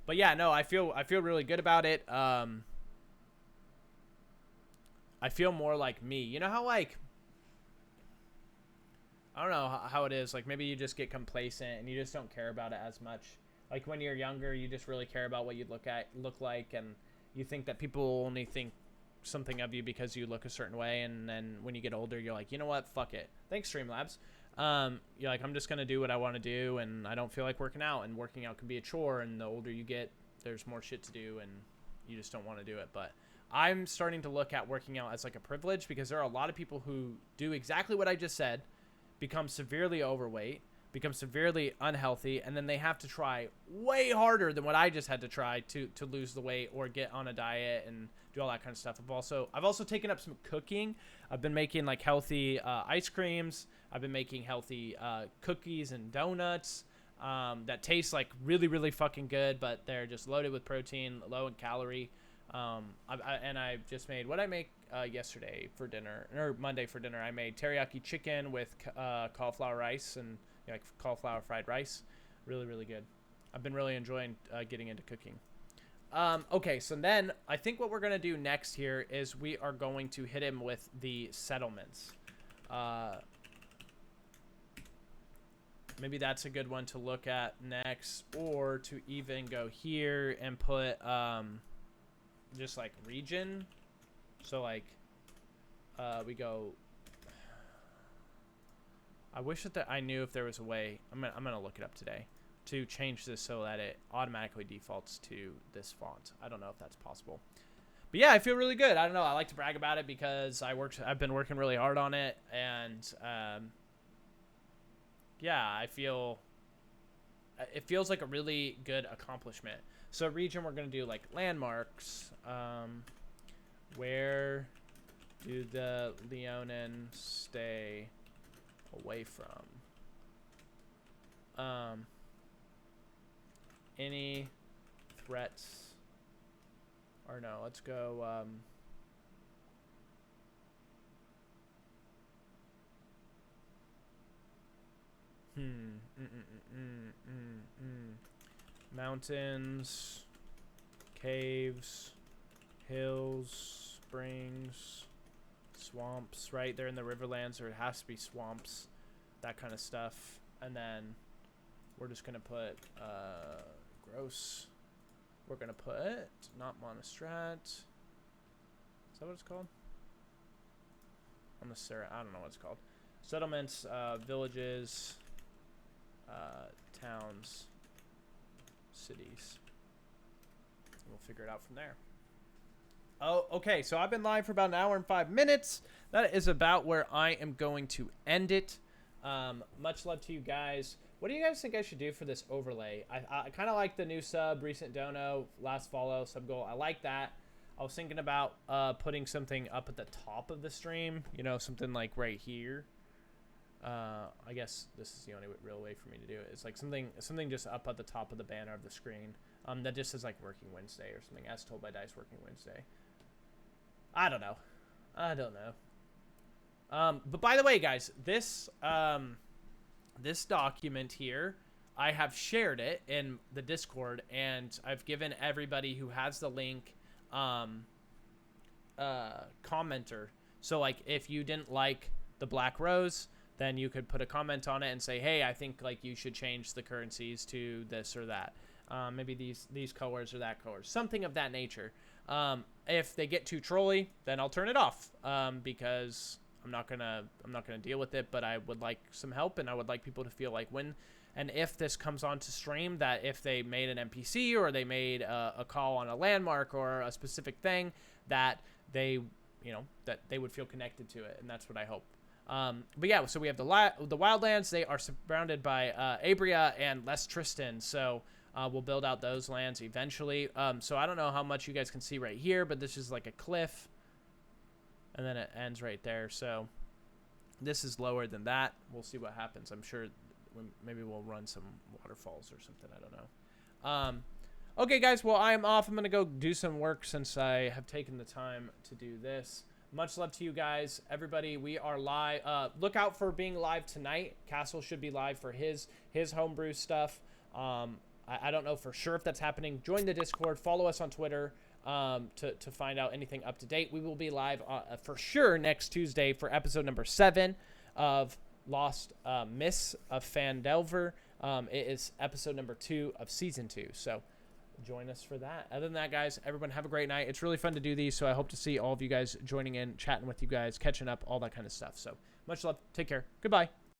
But yeah, no, I feel really good about it. I feel more like me. You know how like. I don't know how it is. Like maybe you just get complacent and you just don't care about it as much. Like when you're younger, you just really care about what you look like, and you think that people only think something of you because you look a certain way. And then when you get older, you're like, you know what? Fuck it. Thanks, Streamlabs. You're like, I'm just gonna do what I want to do, and I don't feel like working out. And working out can be a chore. And the older you get, there's more shit to do, and you just don't want to do it. But I'm starting to look at working out as like a privilege because there are a lot of people who do exactly what I just said. Become severely overweight, become severely unhealthy, and then they have to try way harder than what I just had to try to lose the weight or get on a diet and do all that kind of stuff. I've also taken up some cooking. I've been making like healthy ice creams. I've been making healthy cookies and donuts that taste like really, really fucking good, but they're just loaded with protein, low in calorie. I just made what I make yesterday for dinner, or Monday for dinner. I made teriyaki chicken with cauliflower rice and like cauliflower fried rice. Really, really good. I've been really enjoying getting into cooking. Okay, so then I think what we're going to do next here is we are going to hit him with the settlements. Maybe that's a good one to look at next, or to even go here and put just like region. So like we go. I wish that I knew if there was a way. I'm gonna look it up today to change this so that it automatically defaults to this font. I don't know if that's possible. But yeah, I feel really good. I don't know. I like to brag about it because I've been working really hard on it, and yeah, it feels like a really good accomplishment. So region, we're gonna do like landmarks. Where do the Leonin stay away from? Any threats? Or no, let's go. Mountains, caves, hills, springs, swamps, right? They're in the Riverlands, or it has to be swamps, that kind of stuff. And then we're just going to put gross. We're going to put not Monastrat. Is that what it's called? Monastery. I don't know what it's called. Settlements, villages, towns, cities. We'll figure it out from there. Oh, okay. So I've been live for about an hour and 5 minutes. That is about where I am going to end it. Much love to you guys. What do you guys think I should do for this overlay? I kind of like the new sub, recent dono, last follow, sub goal. I like that. I was thinking about putting something up at the top of the stream. You know, something like right here. I guess this is the only real way for me to do it. It's like something just up at the top of the banner of the screen. That just says like Working Wednesday or something. As told by Dice, Working Wednesday. I don't know. But by the way, guys, this document here, I have shared it in the Discord, and I've given everybody who has the link commenter. So like if you didn't like the Black Rose, then you could put a comment on it and say, hey, I think like you should change the currencies to this or that. Maybe these colors or that color, something of that nature. If they get too trolly, then I'll turn it off because I'm not gonna deal with it, but I would like some help, and I would like people to feel like when and if this comes onto stream, that if they made an NPC or they made a call on a landmark or a specific thing, that they, you know, that they would feel connected to it, and that's what I hope. But yeah, so we have the Wildlands. They are surrounded by Abria and Les Tristan, so we'll build out those lands eventually. So I don't know how much you guys can see right here, but this is like a cliff, and then it ends right there. So this is lower than that. We'll see what happens. I'm sure maybe we'll run some waterfalls or something. I don't know. Okay, guys. Well, I'm off. I'm going to go do some work since I have taken the time to do this. Much love to you guys. Everybody, we are live. Look out for being live tonight. Castle should be live for his homebrew stuff. I don't know for sure if that's happening. Join the Discord. Follow us on Twitter to find out anything up to date. We will be live for sure next Tuesday for episode number 7 of Lost Miss of Fandelver. It is episode number 2 of season 2. So join us for that. Other than that, guys, everyone have a great night. It's really fun to do these, so I hope to see all of you guys joining in, chatting with you guys, catching up, all that kind of stuff. So much love. Take care. Goodbye.